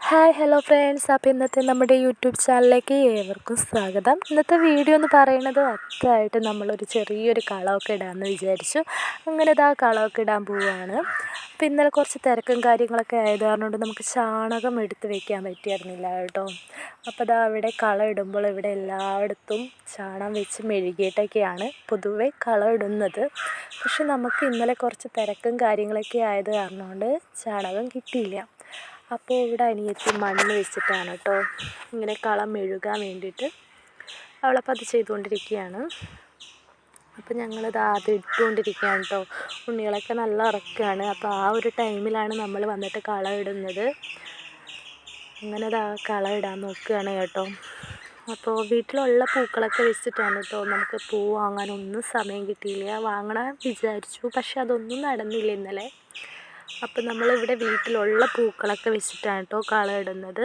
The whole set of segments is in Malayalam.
ഹായ് ഹലോ ഫ്രണ്ട്സ്, അപ്പോൾ ഇന്നത്തെ നമ്മുടെ യൂട്യൂബ് ചാനലിലേക്ക് ഏവർക്കും സ്വാഗതം. ഇന്നത്തെ വീഡിയോ എന്ന് പറയുന്നത് അത്തായിട്ട് നമ്മളൊരു ചെറിയൊരു കളമൊക്കെ ഇടാമെന്ന് വിചാരിച്ചു. അങ്ങനെ ഇതാ കളമൊക്കെ ഇടാൻ പോവുകയാണ്. അപ്പോൾ ഇന്നലെ കുറച്ച് തിരക്കും കാര്യങ്ങളൊക്കെ ആയത് കാരണം കൊണ്ട് നമുക്ക് ചാണകം എടുത്ത് വെക്കാൻ പറ്റിയിരുന്നില്ല കേട്ടോ. അപ്പോൾ ഇതാ അവിടെ കളം ഇടുമ്പോൾ ഇവിടെ എല്ലായിടത്തും ചാണകം വെച്ച് മെഴുകിയിട്ടൊക്കെയാണ് പൊതുവെ കളം ഇടുന്നത്. പക്ഷെ നമുക്ക് ഇന്നലെ കുറച്ച് തിരക്കും കാര്യങ്ങളൊക്കെ ആയത് കാരണം കൊണ്ട് ചാണകം കിട്ടിയില്ല. അപ്പോൾ ഇവിടെ അനിയത്തി മണ്ണ് വെച്ചിട്ടാണ് കേട്ടോ ഇങ്ങനെ കളം മെഴുകാൻ വേണ്ടിയിട്ട് അവളപ്പോൾ അത് ചെയ്തുകൊണ്ടിരിക്കുകയാണ്. അപ്പോൾ ഞങ്ങളിത് ആദ്യം ഇട്ടുകൊണ്ടിരിക്കുകയാണ് കേട്ടോ. ഉണ്ണികളൊക്കെ നല്ല ഉറക്കമാണ്. അപ്പോൾ ആ ഒരു ടൈമിലാണ് നമ്മൾ വന്നിട്ട് കളം ഇടുന്നത്. അങ്ങനെ അത് ആ കളം ഇടാൻ നോക്കുകയാണ് കേട്ടോ. അപ്പോൾ വീട്ടിലുള്ള പൂക്കളൊക്കെ വെച്ചിട്ടാണ് കേട്ടോ. നമുക്ക് പൂ വാങ്ങാനൊന്നും സമയം കിട്ടിയില്ല. വാങ്ങണം വിചാരിച്ചു, പക്ഷെ അതൊന്നും നടന്നില്ല ഇന്നലെ. അപ്പം നമ്മളിവിടെ വീട്ടിലുള്ള പൂക്കളൊക്കെ വെച്ചിട്ടാണ് കേട്ടോ കളം ഇടുന്നത്.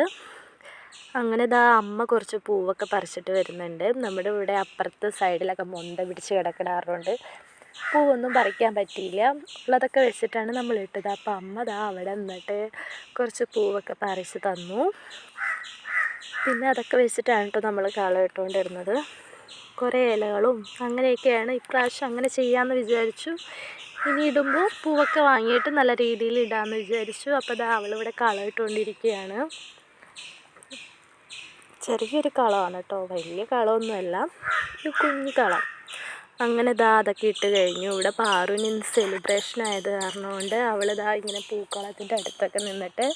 അങ്ങനെ ഇതാ അമ്മ കുറച്ച് പൂവൊക്കെ പറിച്ചിട്ട് വരുന്നുണ്ട്. നമ്മുടെ ഇവിടെ അപ്പുറത്ത് സൈഡിലൊക്കെ മൊണ്ട പിടിച്ച് കിടക്കണാറുണ്ട്. പൂവൊന്നും പറിക്കാൻ പറ്റിയില്ല. ഉള്ളതൊക്കെ വെച്ചിട്ടാണ് നമ്മൾ ഇട്ടത്. അപ്പം അമ്മ ദാ അവിടെ നിന്നിട്ട് കുറച്ച് പൂവൊക്കെ പറിച്ച് തന്നു. പിന്നെ അതൊക്കെ വെച്ചിട്ടാണ് കേട്ടോ നമ്മൾ കളം ഇട്ടുകൊണ്ടിരുന്നത്. കുറേ ഇലകളും അങ്ങനെയൊക്കെയാണ്. ഇപ്രാവശ്യം അങ്ങനെ ചെയ്യാമെന്ന് വിചാരിച്ചു. ഇനി ഇടുമ്പോൾ പൂവൊക്കെ വാങ്ങിയിട്ട് നല്ല രീതിയിൽ ഇടാമെന്ന് വിചാരിച്ചു. അപ്പോൾ ദാ അവളിവിടെ കളം ഇട്ടുകൊണ്ടിരിക്കുകയാണ്. ചെറിയൊരു കളമാണ് കേട്ടോ, വലിയ കളമൊന്നുമല്ല, ഒരു കുഞ്ഞു കളം. അങ്ങനെ ദാ അതൊക്കെ ഇട്ട് കഴിഞ്ഞു. ഇവിടെ പാറുവിന് ഇന്ന് സെലിബ്രേഷൻ ആയത് കാരണം കൊണ്ട് അവൾ ദാ ഇങ്ങനെ പൂക്കളത്തിൻ്റെ അടുത്തൊക്കെ നിന്നിട്ട്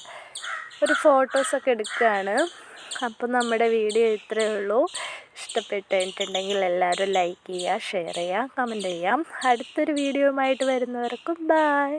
ഒരു ഫോട്ടോസൊക്കെ എടുക്കുകയാണ്. അപ്പം നമ്മുടെ വീഡിയോ ഇത്രയേ ഉള്ളൂ. ഇഷ്ടപ്പെട്ടിട്ടുണ്ടെങ്കിൽ എല്ലാവരും ലൈക്ക് ചെയ്യുക, ഷെയർ ചെയ്യുക, കമൻറ്റ് ചെയ്യാം. അടുത്തൊരു വീഡിയോയുമായിട്ട് വരുന്നവർക്കും ബൈ.